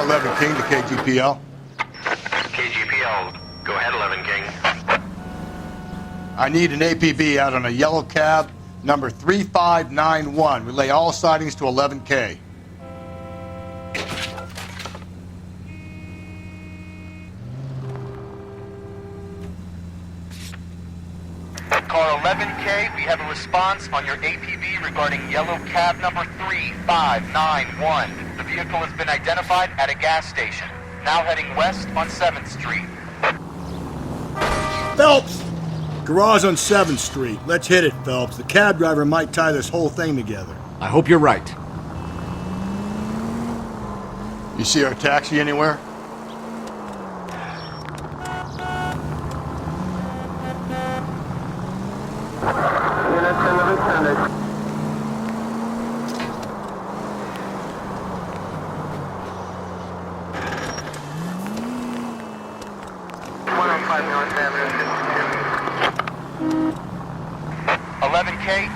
11 King to KGPL. KGPL, go ahead, 11 King. I need an APB out on a yellow cab, number 3591. Relay all sightings to 11K. Car 11K, we have a response on your APB regarding yellow cab number 3591. The vehicle has been identified at a gas station. Now heading west on 7th Street. Phelps! Garage on 7th Street. Let's hit it, Phelps. The cab driver might tie this whole thing together. I hope you're right. You see our taxi anywhere?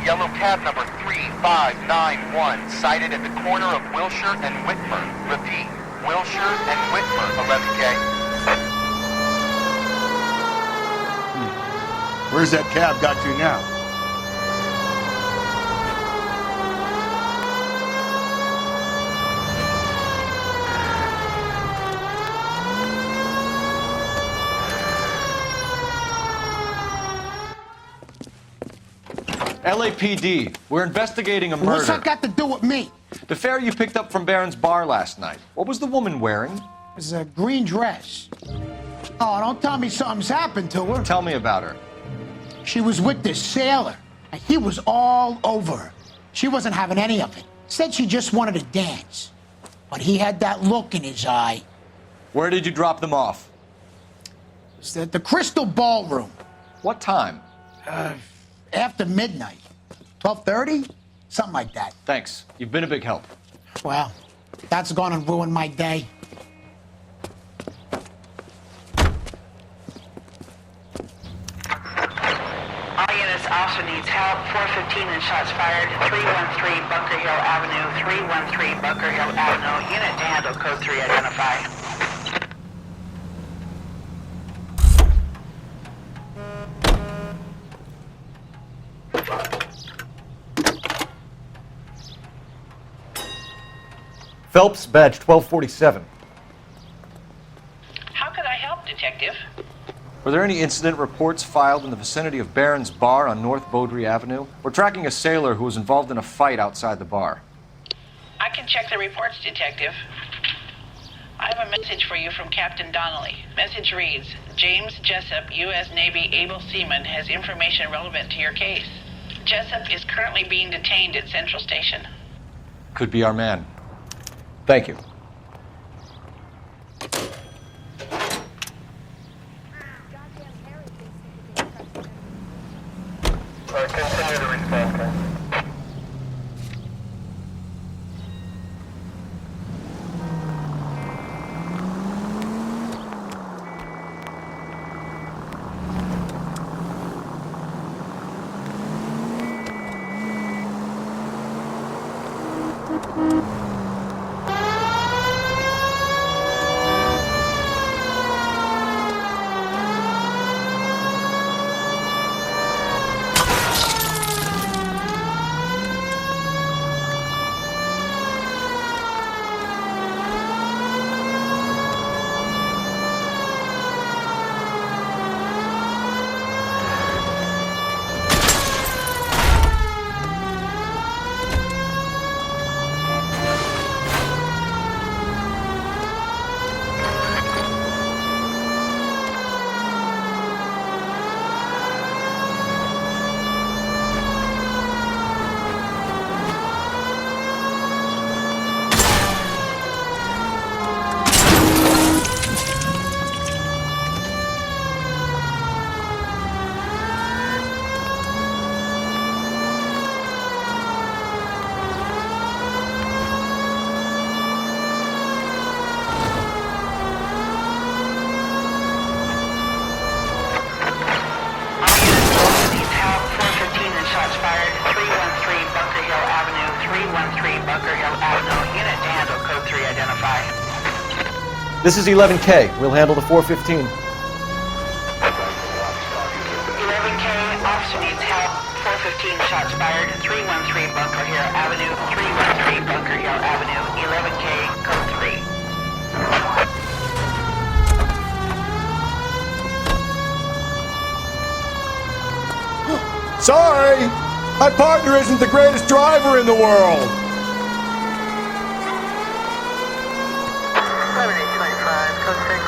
Yellow cab number 3591, sighted at the corner of Wilshire and Whitmer. Repeat, Wilshire and Whitmer, 11K. Where's that cab got to now? LAPD, we're investigating a murder. What's that got to do with me? The fare you picked up from Barron's bar last night. What was the woman wearing? It was a green dress. Oh, don't tell me something's happened to her. Tell me about her. She was with this sailor, and he was all over her. She wasn't having any of it. Said she just wanted to dance. But he had that look in his eye. Where did you drop them off? It was at the Crystal Ballroom. What time? After midnight. 12:30? Something like that. Thanks. You've been a big help. Well, that's gonna ruin my day. All units, officer needs help. 415 and shots fired. 313 Bunker Hill Avenue. 313 Bunker Hill Avenue. Unit to handle code 3 identify. Phelps, badge 1247. How could I help, Detective? Were there any incident reports filed in the vicinity of Barron's bar on North Beaudry Avenue? We're tracking a sailor who was involved in a fight outside the bar. I can check the reports, Detective. I have a message for you from Captain Donnelly. Message reads, James Jessup, U.S. Navy able seaman, has information relevant to your case. Jessup is currently being detained at Central Station. Could be our man. Thank you. Continue the response. This is 11K. We'll handle the 415. 11K, officer needs help. 415 shots fired. 313 Bunker Hill Avenue. 313 Bunker Hill Avenue. 11K, code 3. Sorry, my partner isn't the greatest driver in the world. 7825, code 6.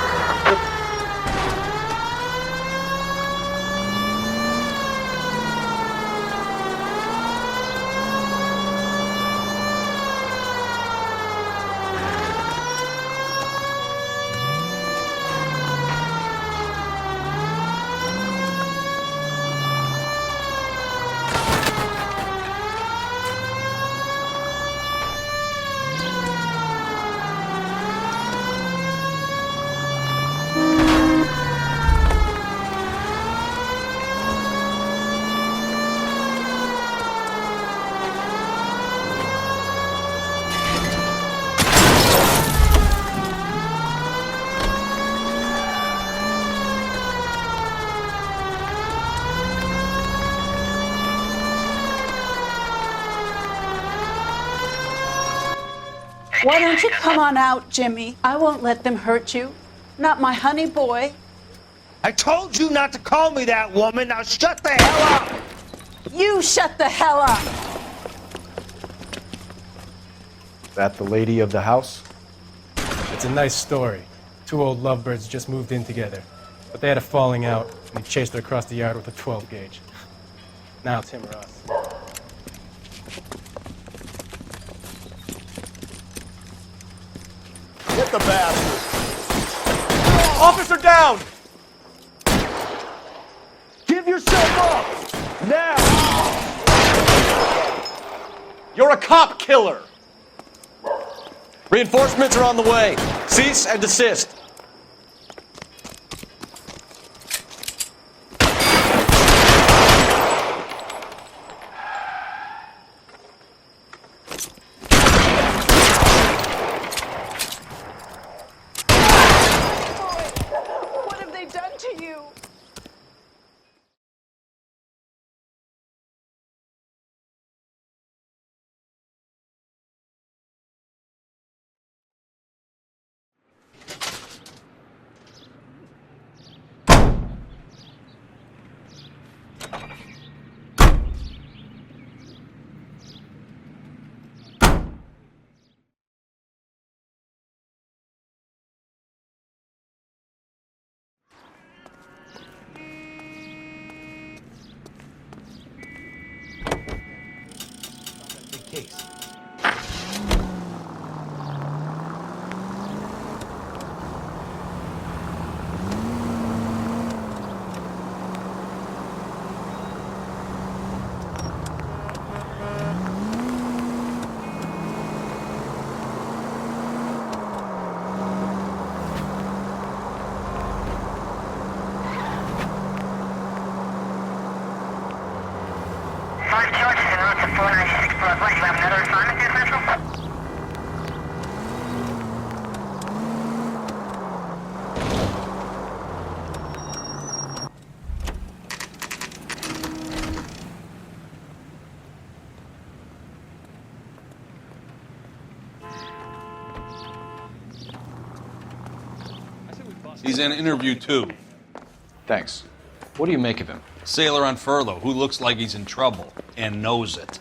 Why don't you come on out, Jimmy? I won't let them hurt you. Not my honey boy. I told you not to call me that, woman. Now shut the hell up! You shut the hell up! That the lady of the house? It's a nice story. Two old lovebirds just moved in together. But they had a falling out, and he chased her across the yard with a 12 gauge. Now it's him or us. Get the bastard. Officer down! Give yourself up! Now! You're a cop killer! Reinforcements are on the way. Cease and desist. What have they done to you? Case. Sergeant George is en route to 496 Broadway. You have another assignment there, Central? He's in interview 2. Thanks. What do you make of him? Sailor on furlough who looks like he's in trouble and knows it.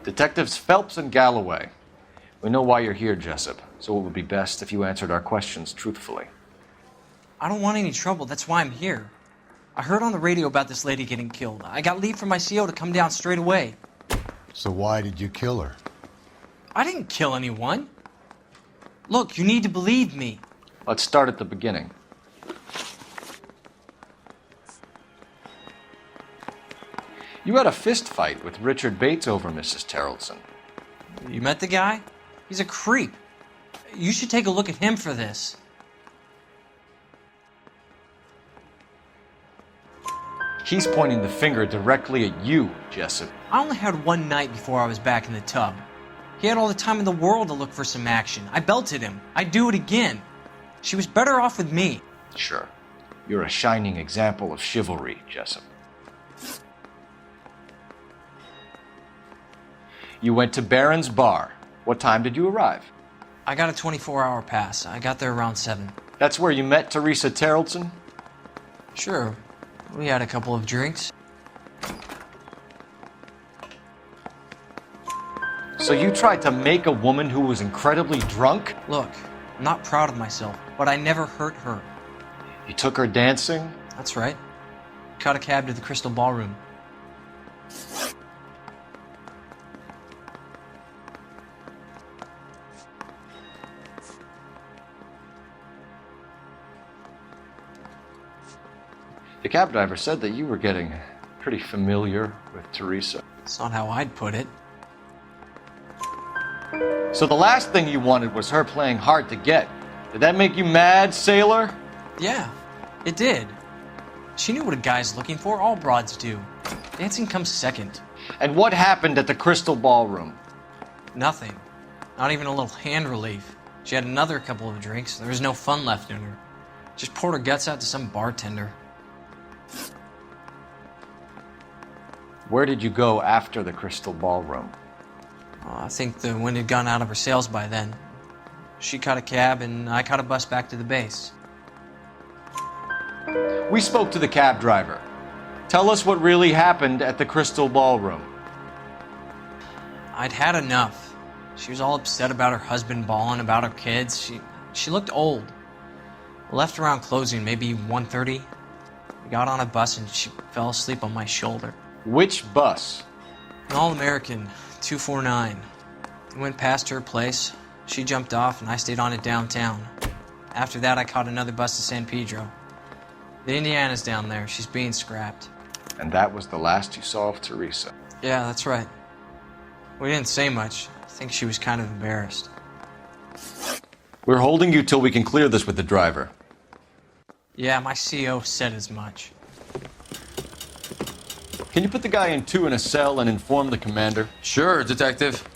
Detectives Phelps and Galloway. We know why you're here, Jessup, so it would be best if you answered our questions truthfully. I don't want any trouble. That's why I'm here. I heard on the radio about this lady getting killed. I got leave from my CO to come down straight away. So why did you kill her? I didn't kill anyone. Look, you need to believe me. Let's start at the beginning. You had a fist fight with Richard Bates over Mrs. Terrellson. You met the guy? He's a creep. You should take a look at him for this. He's pointing the finger directly at you, Jessup. I only had one night before I was back in the tub. He had all the time in the world to look for some action. I belted him. I'd do it again. She was better off with me. Sure. You're a shining example of chivalry, Jessup. You went to Barron's Bar. What time did you arrive? I got a 24-hour pass. I got there around 7. That's where you met Teresa Terrellson? Sure. We had a couple of drinks. So you tried to make a woman who was incredibly drunk? Look, I'm not proud of myself, but I never hurt her. You took her dancing? That's right. Caught a cab to the Crystal Ballroom. The cab driver said that you were getting pretty familiar with Teresa. That's not how I'd put it. So the last thing you wanted was her playing hard to get. Did that make you mad, sailor? Yeah, it did. She knew what a guy's looking for. All broads do. Dancing comes second. And what happened at the Crystal Ballroom? Nothing. Not even a little hand relief. She had another couple of drinks. There was no fun left in her. Just poured her guts out to some bartender. Where did you go after the Crystal Ballroom? I think the wind had gone out of her sails by then. She caught a cab and I caught a bus back to the base. We spoke to the cab driver. Tell us what really happened at the Crystal Ballroom. I'd had enough. She was all upset about her husband balling, about her kids. She looked old. We left around closing, maybe 1:30. We got on a bus and she fell asleep on my shoulder. Which bus? An All-American, 249. We went past her place. She jumped off and I stayed on it downtown. After that, I caught another bus to San Pedro. The Indiana's down there. She's being scrapped. And that was the last you saw of Teresa? Yeah, that's right. We didn't say much. I think she was kind of embarrassed. We're holding you till we can clear this with the driver. Yeah, my CO said as much. Can you put the guy in 2 in a cell and inform the commander? Sure, Detective.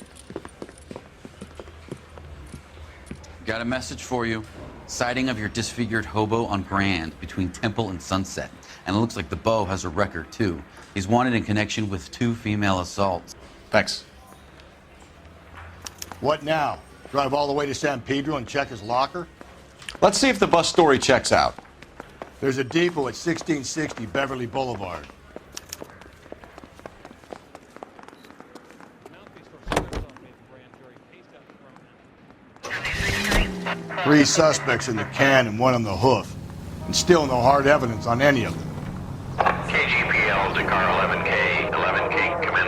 Got a message for you. Sighting of your disfigured hobo on Grand between Temple and Sunset. And it looks like the Beau has a record, too. He's wanted in connection with 2 female assaults. Thanks. What now? Drive all the way to San Pedro and check his locker? Let's see if the bus story checks out. There's a depot at 1660 Beverly Boulevard. Three suspects in the can and one on the hoof. And still no hard evidence on any of them. KGPL to car 11K. 11K, come in.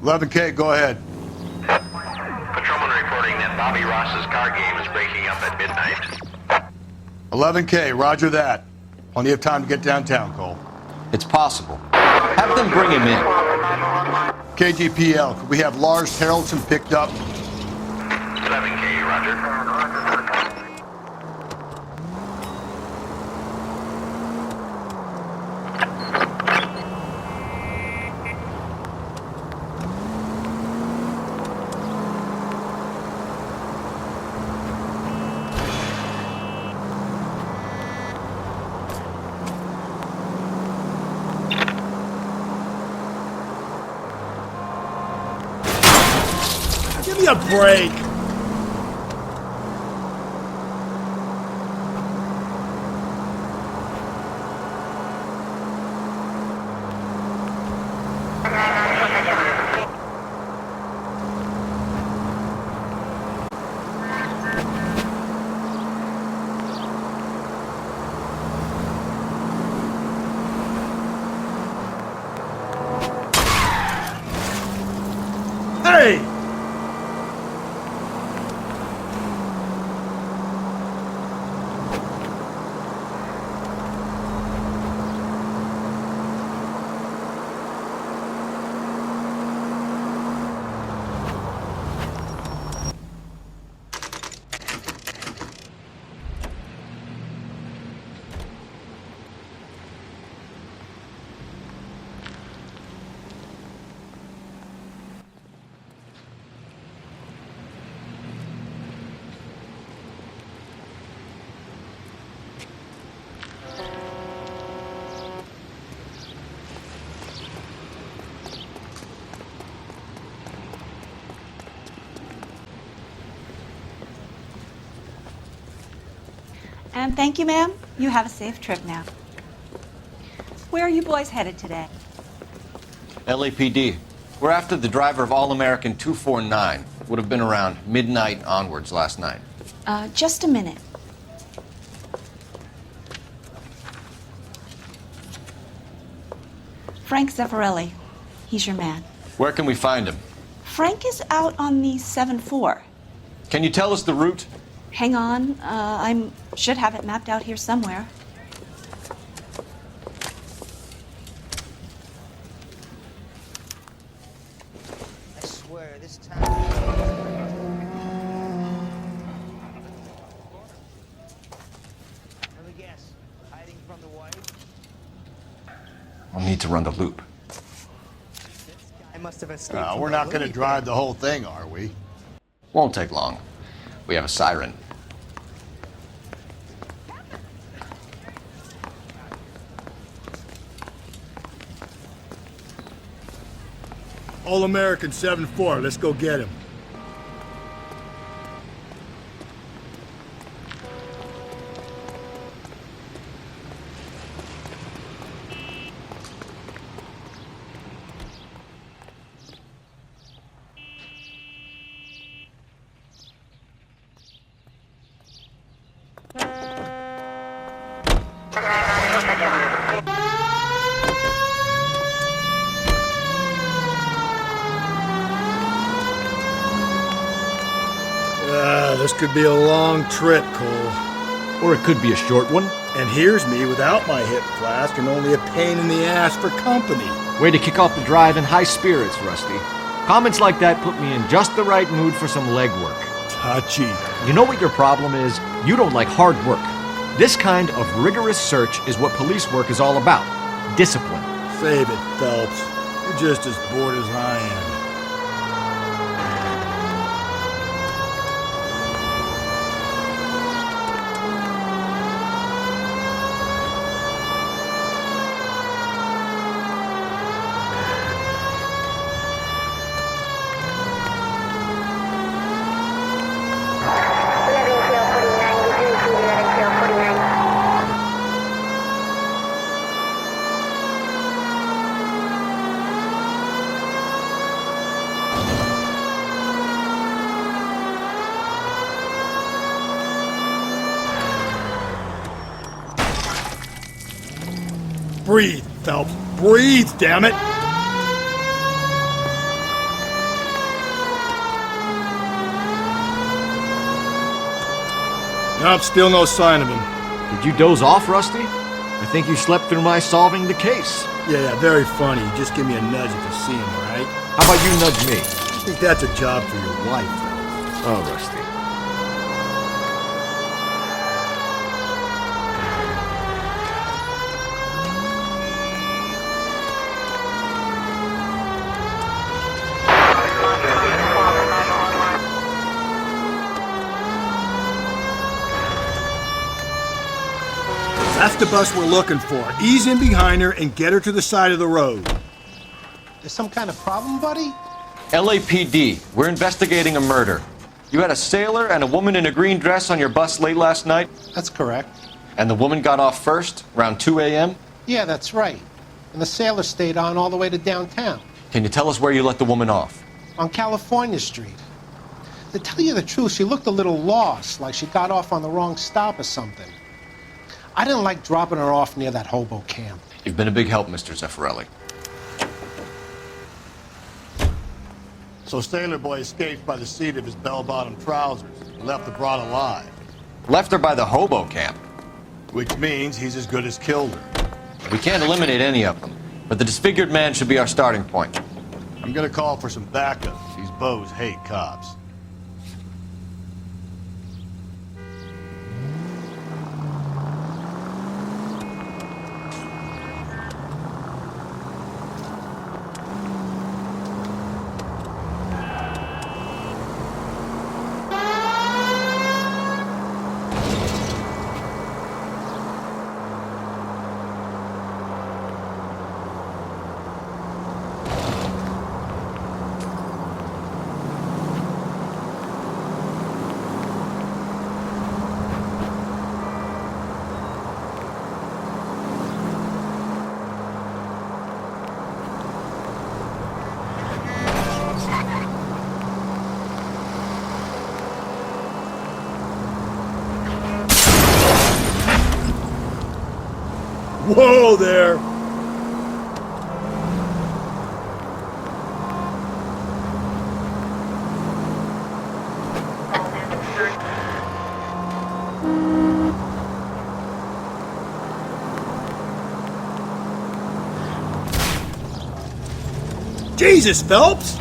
11K, go ahead. Patrolman reporting that Bobby Ross's car game is breaking up at midnight. 11K, roger that. Plenty of time to get downtown, Cole. It's possible. Have them bring him in. KGPL, could we have Lars Haraldson picked up? 11K, roger. Give me a break. Hey! And thank you, ma'am. You have a safe trip now. Where are you boys headed today? LAPD. We're after the driver of All-American 249. Would have been around midnight onwards last night. Just a minute. Frank Zeffirelli. He's your man. Where can we find him? Frank is out on the 7-4. Can you tell us the route? Hang on. I should have it mapped out here somewhere. I swear, this time... Let me guess. Hiding from the wife? I'll need to run the loop. I must have escaped. We're not going to drive the whole thing, are we? Won't take long. We have a siren. All-American 7-4. Let's go get him. This could be a long trip, Cole. Or it could be a short one. And here's me without my hip flask and only a pain in the ass for company. Way to kick off the drive in high spirits, Rusty. Comments like that put me in just the right mood for some legwork. Touchy. You know what your problem is? You don't like hard work. This kind of rigorous search is what police work is all about. Discipline. Save it, Phelps. You're just as bored as I am. Breathe, Phelps. Breathe, damn it! Nope, still no sign of him. Did you doze off, Rusty? I think you slept through my solving the case. Yeah, very funny. Just give me a nudge if you see him, all right? How about you nudge me? I think that's a job for your wife, Phelps. Oh, Rusty. That's the bus we're looking for. Ease in behind her and get her to the side of the road. There's some kind of problem, buddy? LAPD, we're investigating a murder. You had a sailor and a woman in a green dress on your bus late last night? That's correct. And the woman got off first, around 2 a.m.? Yeah, that's right. And the sailor stayed on all the way to downtown. Can you tell us where you let the woman off? On California Street. To tell you the truth, she looked a little lost, like she got off on the wrong stop or something. I didn't like dropping her off near that hobo camp. You've been a big help, Mr. Zeffirelli. So Sailor Boy escaped by the seat of his bell-bottom trousers and left the broad alive. Left her by the hobo camp. Which means he's as good as killed her. We can't eliminate any of them, but the disfigured man should be our starting point. I'm gonna call for some backup. These bows hate cops. Whoa there! Jesus, Phelps!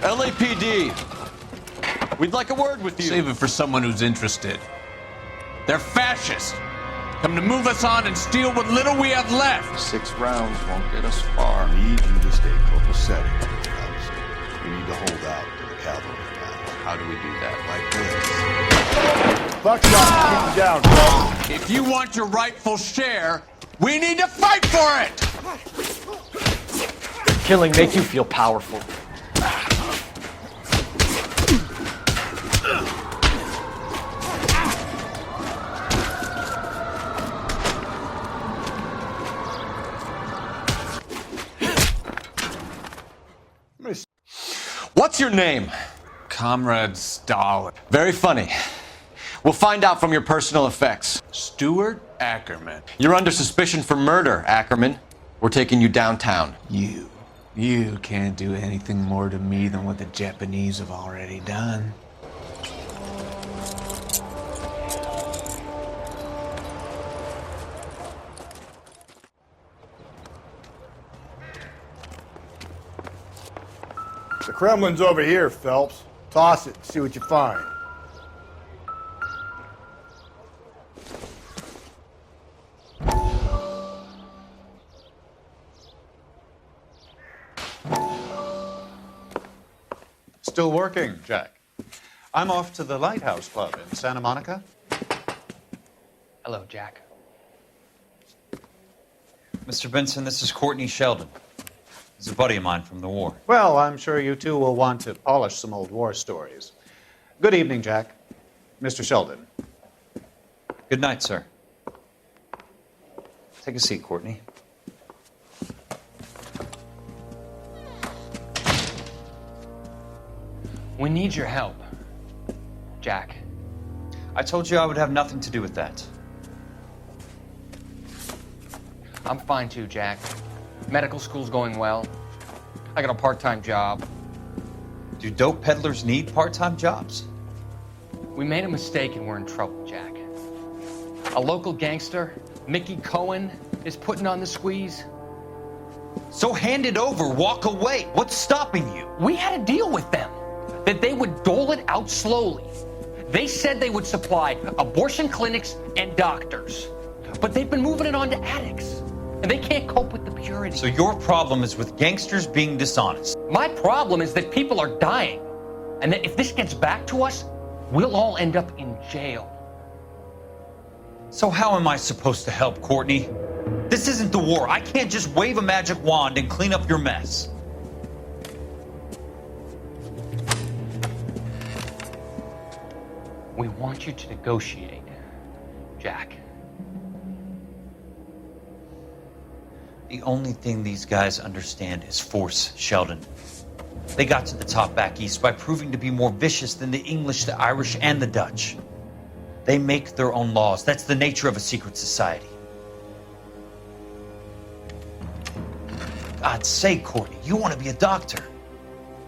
LAPD, we'd like a word with you. Save it for someone who's interested. They're fascists. Come to move us on and steal what little we have left. 6 rounds won't get us far. I need you to stay copacetic. We need to hold out to the cavalry guys. How do we do that? Like this. Buckshot, keep them down. If you want your rightful share, we need to fight for it! Killing make you feel powerful. What's your name? Comrade Stalin. Very funny. We'll find out from your personal effects. Stuart Ackerman. You're under suspicion for murder, Ackerman. We're taking you downtown. You can't do anything more to me than what the Japanese have already done. The Kremlin's over here, Phelps. Toss it, see what you find. Still working, Jack. I'm off to the Lighthouse Club in Santa Monica. Hello, Jack. Mr. Benson, this is Courtney Sheldon. He's a buddy of mine from the war. Well, I'm sure you two will want to polish some old war stories. Good evening, Jack. Mr. Sheldon. Good night, sir. Take a seat, Courtney. We need your help, Jack. I told you I would have nothing to do with that. I'm fine too, Jack. Medical school's going well. I got a part-time job. Do dope peddlers need part-time jobs? We made a mistake and we're in trouble, Jack. A local gangster, Mickey Cohen, is putting on the squeeze. So hand it over, walk away. What's stopping you? We had a deal with them that they would dole it out slowly. They said they would supply abortion clinics and doctors, but they've been moving it on to addicts, and they can't cope with the purity. So your problem is with gangsters being dishonest? My problem is that people are dying, and that if this gets back to us, we'll all end up in jail. So how am I supposed to help, Courtney? This isn't the war. I can't just wave a magic wand and clean up your mess. We want you to negotiate, Jack. The only thing these guys understand is force, Sheldon. They got to the top back east by proving to be more vicious than the English, the Irish, and the Dutch. They make their own laws. That's the nature of a secret society. God's sake, Courtney, you want to be a doctor.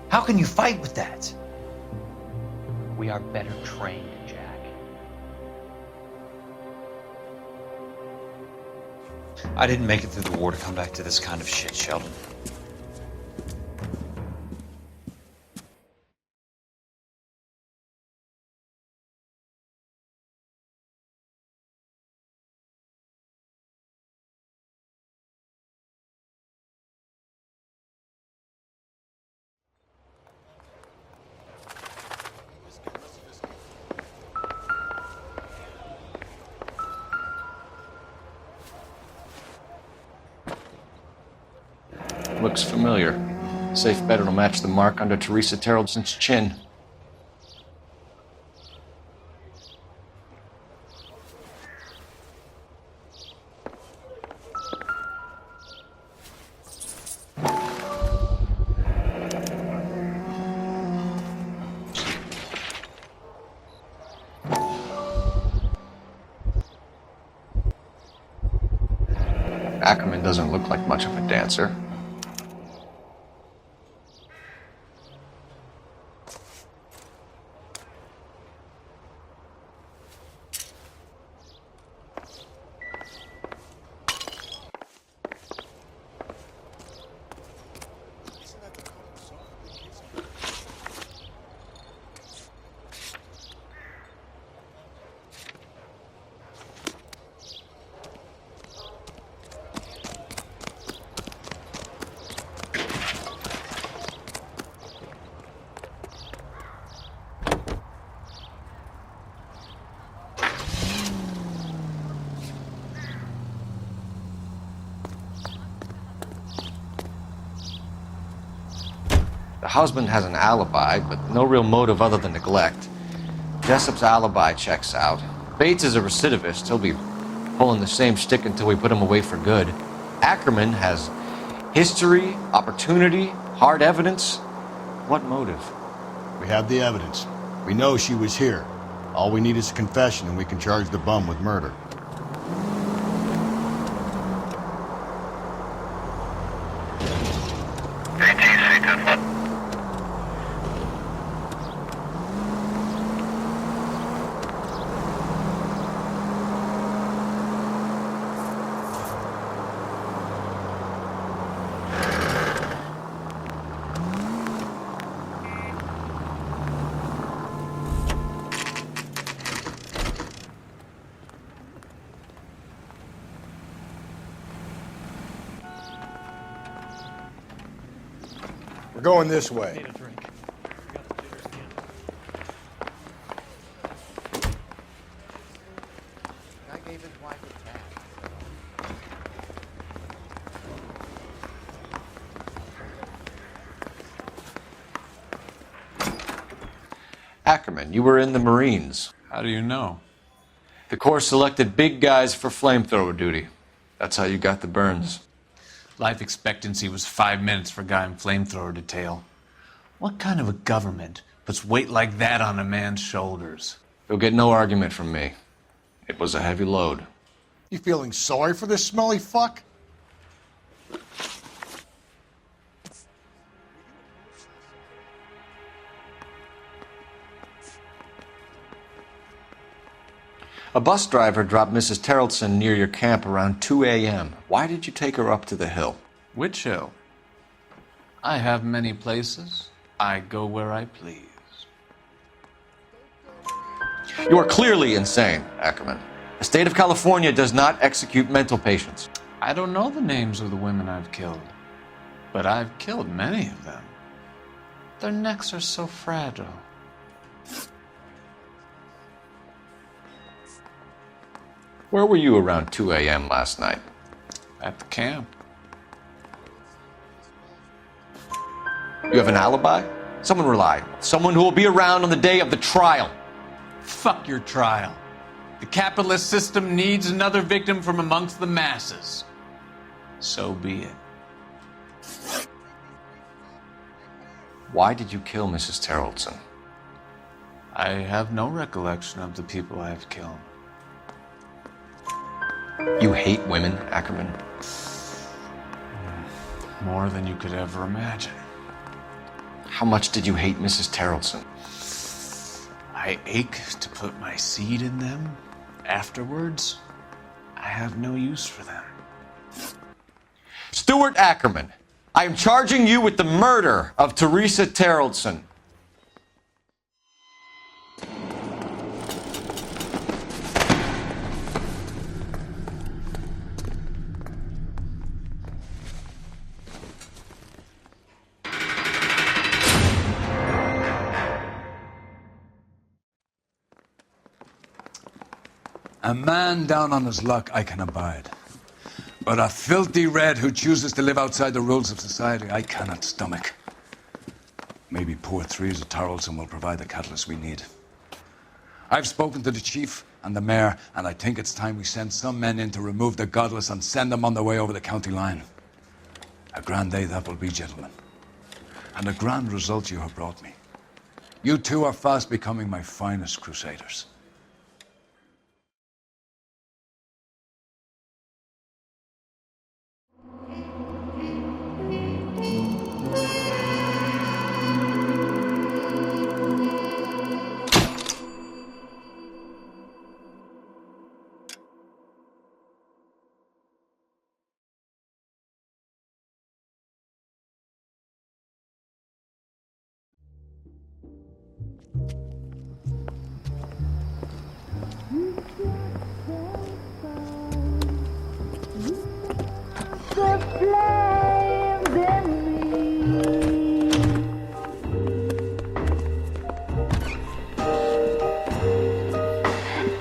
How can you fight with that? We are better trained, Jack. I didn't make it through the war to come back to this kind of shit, Sheldon. Looks familiar. Safe bet it'll match the mark under Teresa Terrelson's chin. Ackerman doesn't look like much of a dancer. The husband has an alibi, but no real motive other than neglect. Jessup's alibi checks out. Bates is a recidivist. He'll be pulling the same stick until we put him away for good. Ackerman has history, opportunity, hard evidence. What motive? We have the evidence. We know she was here. All we need is a confession, and we can charge the bum with murder. We're going this way. Ackerman, you were in the Marines. How do you know? The Corps selected big guys for flamethrower duty. That's how you got the burns. Life expectancy was 5 minutes for a guy in flamethrower detail. What kind of a government puts weight like that on a man's shoulders? You'll get no argument from me. It was a heavy load. You feeling sorry for this smelly fuck? A bus driver dropped Mrs. Terrelson near your camp around 2 a.m. Why did you take her up to the hill? Which hill? I have many places. I go where I please. You are clearly insane, Ackerman. The state of California does not execute mental patients. I don't know the names of the women I've killed, but I've killed many of them. Their necks are so fragile. Where were you around 2 a.m. last night? At the camp. You have an alibi? Someone reliable. Someone who will be around on the day of the trial. Fuck your trial. The capitalist system needs another victim from amongst the masses. So be it. Why did you kill Mrs. Terrelson? I have no recollection of the people I have killed. You hate women, Ackerman? More than you could ever imagine. How much did you hate Mrs. Terrelson? I ache to put my seed in them. Afterwards, I have no use for them. Stuart Ackerman, I am charging you with the murder of Teresa Terrelson. A man down on his luck I can abide. But a filthy red who chooses to live outside the rules of society, I cannot stomach. Maybe poor Threes of Tarleton will provide the catalyst we need. I've spoken to the chief and the mayor, and I think it's time we send some men in to remove the godless and send them on their way over the county line. A grand day that will be, gentlemen. And a grand result you have brought me. You two are fast becoming my finest crusaders.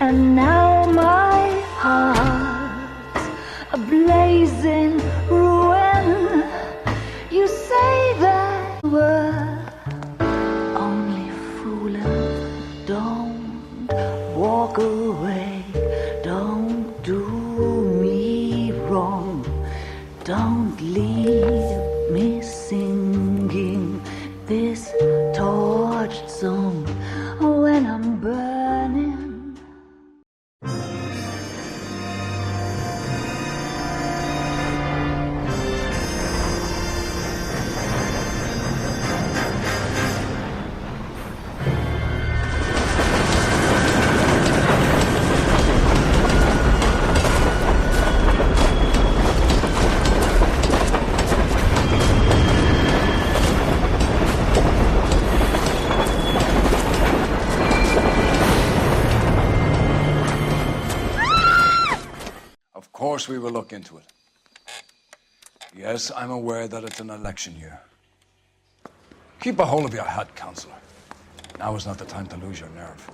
And now my heart's a blazing ruin. You say that we're only fooling. Don't walk away. Don't do me wrong. Don't leave me singing this torched song when I'm burning. Of course we will look into it. Yes, I'm aware that it's an election year. Keep a hold of your hat, Counselor. Now is not the time to lose your nerve.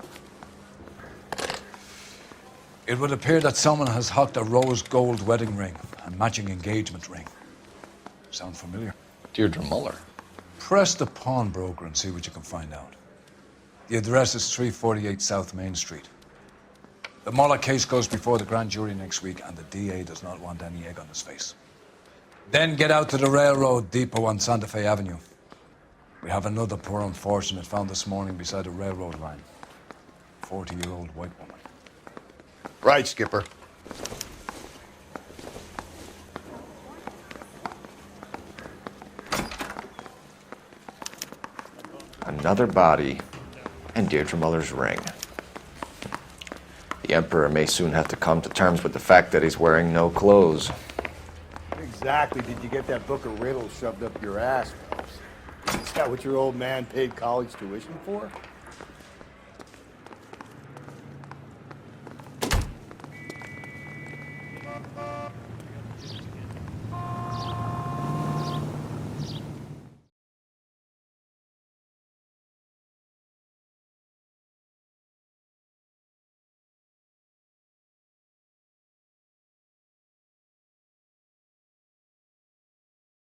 It would appear that someone has hocked a rose gold wedding ring and matching engagement ring. Sound familiar? Deirdre Muller. Press the pawnbroker and see what you can find out. The address is 348 South Main Street. The Muller case goes before the grand jury next week, and the DA does not want any egg on his face. Then get out to the railroad depot on Santa Fe Avenue. We have another poor unfortunate found this morning beside a railroad line. 40-year-old white woman. Right, Skipper. Another body and Deirdre Muller's ring. The Emperor may soon have to come to terms with the fact that he's wearing no clothes. Exactly. Did you get that book of riddles shoved up your ass, Pops? Is that what your old man paid college tuition for?